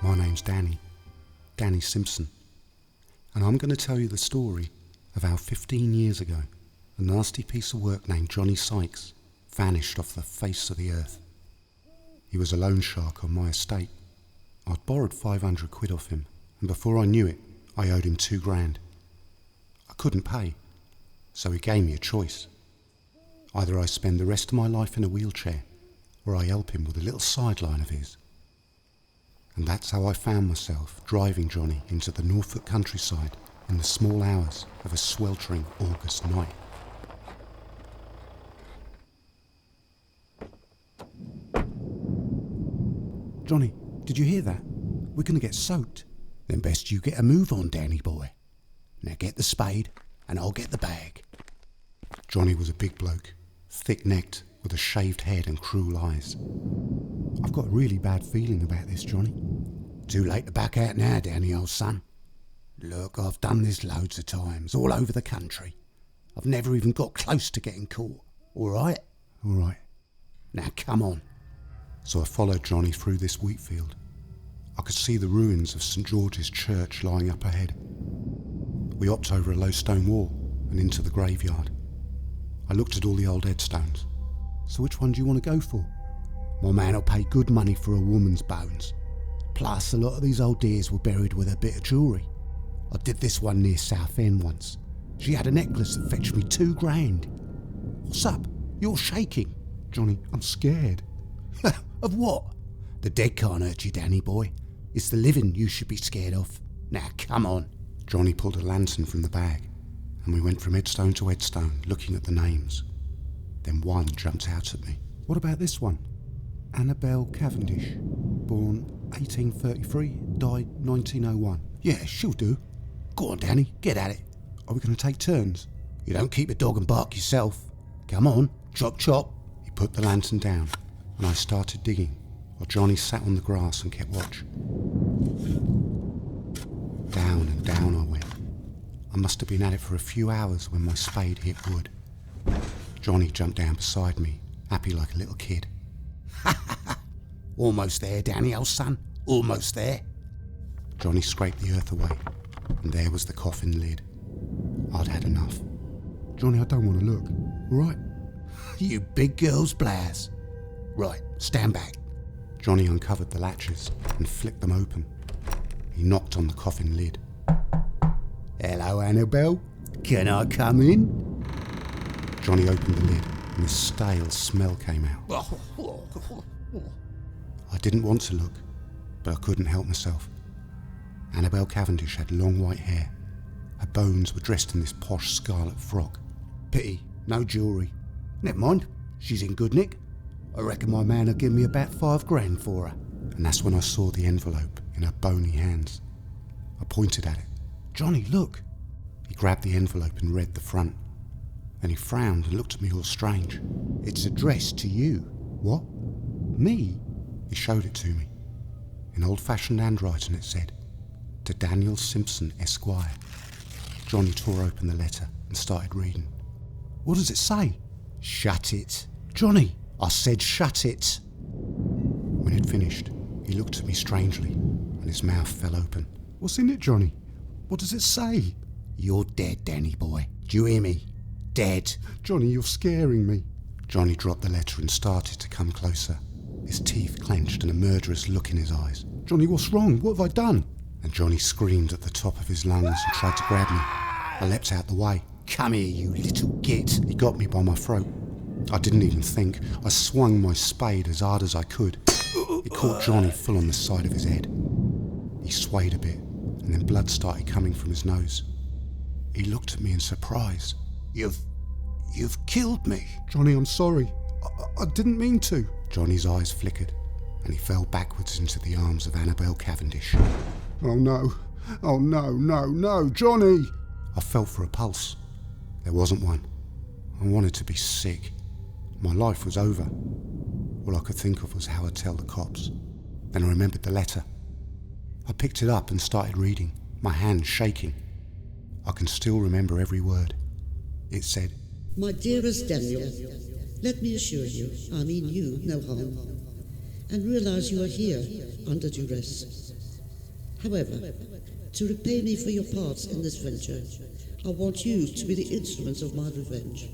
My name's Danny Simpson, and I'm going to tell you the story of how 15 years ago a nasty piece of work named Johnny Sykes vanished off the face of the earth. He was a loan shark on my estate. I'd borrowed 500 quid off him, and before I knew it, I owed him £2,000. I couldn't pay, so he gave me a choice. Either I spend the rest of my life in a wheelchair, or I help him with a little sideline of his. And that's how I found myself driving Johnny into the Norfolk countryside in the small hours of a sweltering August night. Johnny, did you hear that? We're going to get soaked. Then best you get a move on, Danny boy. Now get the spade and I'll get the bag. Johnny was a big bloke, thick-necked, with a shaved head and cruel eyes. I've got a really bad feeling about this, Johnny. Too late to back out now, Danny, old son. Look, I've done this loads of times, all over the country. I've never even got close to getting caught. All right? All right. Now come on. So I followed Johnny through this wheat field. I could see the ruins of St George's Church lying up ahead. We hopped over a low stone wall and into the graveyard. I looked at all the old headstones. So which one do you want to go for? My man'll pay good money for a woman's bones. Plus, a lot of these old dears were buried with a bit of jewellery. I did this one near Southend once. She had a necklace that fetched me £2,000. What's up? You're shaking. Johnny, I'm scared. Of what? The dead can't hurt you, Danny boy. It's the living you should be scared of. Now, come on. Johnny pulled a lantern from the bag, and we went from headstone to headstone, looking at the names. Then one jumped out at me. What about this one? Annabelle Cavendish, born 1833, died 1901. Yeah, she'll do. Go on, Danny, get at it. Are we going to take turns? You don't keep a dog and bark yourself. Come on, chop chop. He put the lantern down, and I started digging, while Johnny sat on the grass and kept watch. Down and down I went. I must have been at it for a few hours when my spade hit wood. Johnny jumped down beside me, happy like a little kid. Almost there, Danny, old son. Almost there. Johnny scraped the earth away, and there was the coffin lid. I'd had enough. Johnny, I don't want to look. All right? You big girl's blouse. Right, stand back. Johnny uncovered the latches and flicked them open. He knocked on the coffin lid. Hello, Annabelle. Can I come in? Johnny opened the lid, and a stale smell came out. I didn't want to look, but I couldn't help myself. Annabelle Cavendish had long white hair. Her bones were dressed in this posh scarlet frock. Pity, no jewellery. Never mind, she's in good nick. I reckon my man will give me about £5,000 for her. And that's when I saw the envelope in her bony hands. I pointed at it. Johnny, look. He grabbed the envelope and read the front. Then he frowned and looked at me all strange. It's addressed to you. What? Me? He showed it to me. In old-fashioned handwriting it said, "To Daniel Simpson, Esquire." Johnny tore open the letter and started reading. What does it say? Shut it. Johnny! I said shut it. When it finished, he looked at me strangely, and his mouth fell open. What's in it, Johnny? What does it say? You're dead, Danny boy. Do you hear me? Dead. Johnny, you're scaring me. Johnny dropped the letter and started to come closer, his teeth clenched and a murderous look in his eyes. Johnny, what's wrong? What have I done? And Johnny screamed at the top of his lungs and tried to grab me. I leapt out the way. Come here, you little git. He got me by my throat. I didn't even think. I swung my spade as hard as I could. It caught Johnny full on the side of his head. He swayed a bit, and then blood started coming from his nose. He looked at me in surprise. You've killed me. Johnny, I'm sorry. I didn't mean to. Johnny's eyes flickered, and he fell backwards into the arms of Annabelle Cavendish. Oh no. Oh no, Johnny! I felt for a pulse. There wasn't one. I wanted to be sick. My life was over. All I could think of was how I'd tell the cops. Then I remembered the letter. I picked it up and started reading, my hands shaking. I can still remember every word. It said, My dearest Daniel, let me assure you, I mean you no harm, and realise you are here under duress. However, to repay me for your part in this venture, I want you to be the instrument of my revenge.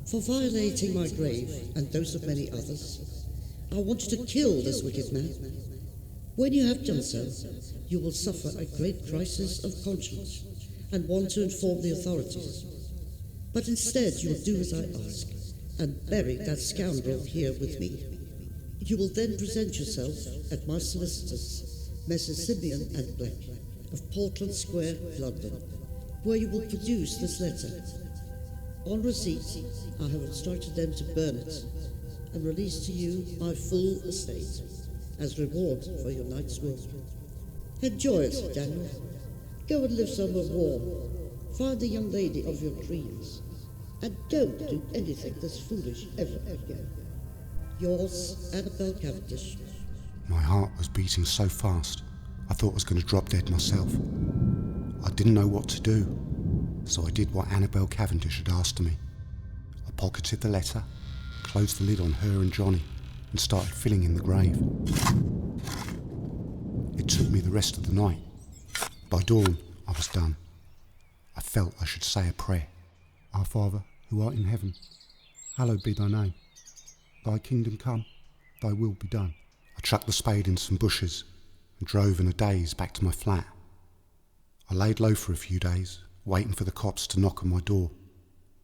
For violating my grave and those of many others, I want you to kill this wicked man. When you have done so, you will suffer a great crisis of conscience and want to inform the authorities. But instead you will do as I ask and bury that scoundrel here with me. You will then present yourself at my solicitors, Messrs. Simeon and Black, of Portland Square, London, where you will produce this letter. On receipt, I have instructed them to burn it and release to you my full estate as reward for your night's work. Enjoy it, Daniel. Go and live somewhere warm. Find the young lady of your dreams. And don't do anything this foolish ever again. Yours, Annabelle Cavendish. My heart was beating so fast, I thought I was going to drop dead myself. I didn't know what to do, so I did what Annabelle Cavendish had asked of me. I pocketed the letter, closed the lid on her and Johnny, and started filling in the grave. It took me the rest of the night. By dawn, I was done. I felt I should say a prayer. Our Father, who art in heaven, hallowed be thy name. Thy kingdom come, thy will be done. I chucked the spade in some bushes and drove in a daze back to my flat. I laid low for a few days, waiting for the cops to knock on my door,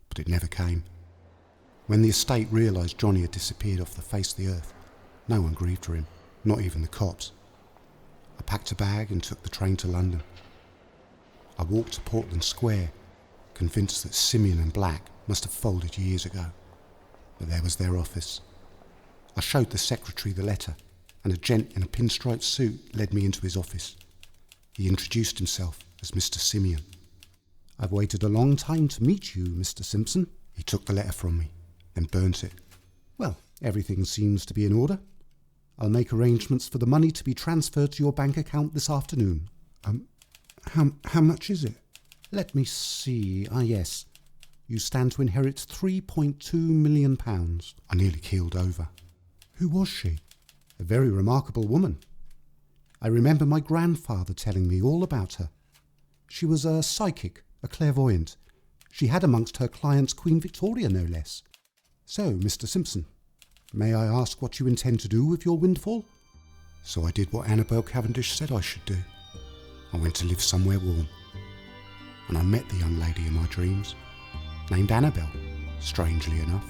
but it never came. When the estate realised Johnny had disappeared off the face of the earth, no one grieved for him, not even the cops. I packed a bag and took the train to London. I walked to Portland Square, convinced that Simeon and Black must have folded years ago, but there was their office. I showed the secretary the letter, and a gent in a pinstripe suit led me into his office. He introduced himself as Mr. Simeon. I've waited a long time to meet you, Mr. Simpson. He took the letter from me, then burnt it. Well, everything seems to be in order. I'll make arrangements for the money to be transferred to your bank account this afternoon. How much is it? Let me see. Yes. You stand to inherit £3.2 million. I nearly keeled over. Who was she? A very remarkable woman. I remember my grandfather telling me all about her. She was a psychic, a clairvoyant. She had amongst her clients Queen Victoria, no less. So, Mr. Simpson, may I ask what you intend to do with your windfall? So I did what Annabelle Cavendish said I should do. I went to live somewhere warm. And I met the young lady in my dreams, named Annabelle, strangely enough.